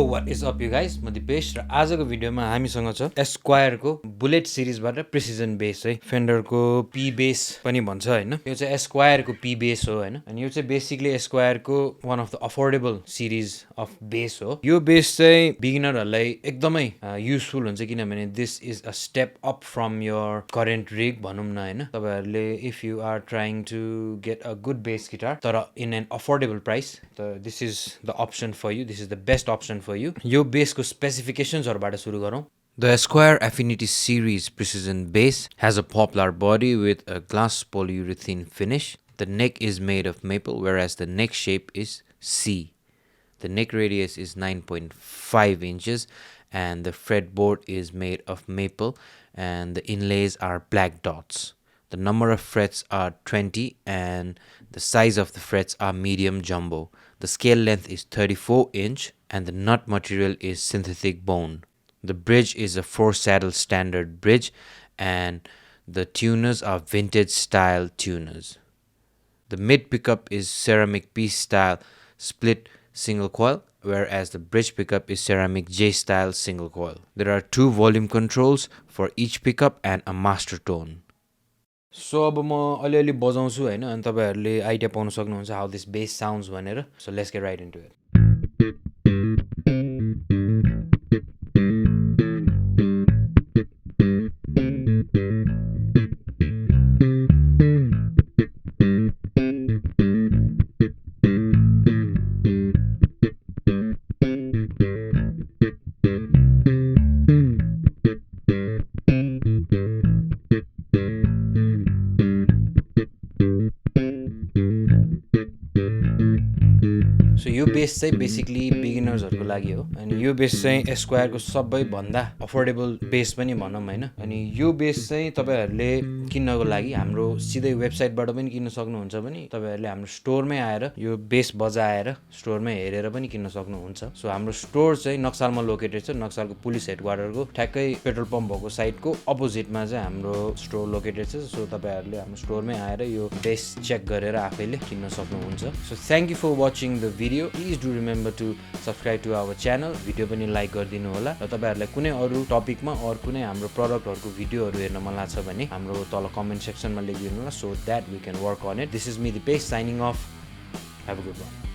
what is up you guys, म दिपेश र आजको भिडियोमा हामीसँग छ स्क्वायर को बुलेट सिरिजबाट प्रिसिजन बेस है, फेन्डर को पी बेस पनि भन्छ हैन। यो चाहिँ स्क्वायर को पी बेस हो हैन, अनि यो चाहिँ बेसिकली स्क्वायर को one of the affordable series of bass हो। यो बेस चाहिँ बिगिनरहरुलाई एकदमै युजफुल हुन्छ किनभने this is a step up from your current rig भनौं न हैन। तपाईहरुले if you are trying to get a good bass guitar तर इन एन अफोर्डेबल प्राइस, त this is the option for you, this is the best option for you. यो बेसको स्पेसिफिकेशन्सहरुबाट सुरु गरौँ। The Squire Affinity series precision bass has a poplar body with a glass polyurethane finish. The neck is made of maple, whereas the neck shape is C. The neck radius is 9.5 inches and the fretboard is made of maple and the inlays are black dots. The number of frets are 20 and the size of the frets are medium jumbo. The scale length is 34 inch and the nut material is synthetic bone. The bridge is a 4-saddle standard bridge and the tuners are vintage style tuners. The mid pickup is ceramic P style split single coil, whereas the bridge pickup is ceramic J style single coil. There are 2 volume controls for each pickup and a master tone. So अब म अलिअलि बजाउँछु हैन, अनि तपाईहरुले idea पाउन सक्नुहुन्छ how this bass sounds भनेर। So let's get right into it. So यो बेस चाहिँ बेसिकली बिगिनर्सहरुको लागि हो, अनि यो बेस चाहिँ स्क्वायर को सबैभन्दा अफोर्डेबल बेस पनि भनौं हैन। अनि यो बेस चाहिँ तपाईहरुले किन्नको लागि हाम्रो सिधै वेबसाइटबाट पनि किन्न सक्नुहुन्छ भने तपाईहरुले हाम्रो स्टोरमै आएर यो बेस बजाएर स्टोरमै हेरेर पनि किन्न सक्नुहुन्छ। सो हाम्रो स्टोर चाहिँ नक्सालमा लोकेटेड छ, नक्सालको पुलिस हेडक्वार्टरको ठ्याक्कै पेट्रोल पम्प भएको साइडको अपोजिटमा चाहिँ हाम्रो स्टोर लोकेटेड छ। सो तपाईहरुले हाम्रो स्टोरमै आएर यो बेस चेक गरेर आफैले किन्न सक्नुहुन्छ। So thank you for watching the video. Please do remember to subscribe to our channel. Video पनि लाइक गरिदिनु होला र तपाईहरुलाई कुनै अरु टपिकमा अर कुनै हाम्रो प्रोडक्टहरुको भिडियोहरु हेर्न मन लाग्छ भने हाम्रो तल कमेन्ट सेक्सनमा लेखिदिनु होला, so that we can work on it. This is me Dipesh signing off. Have a good one.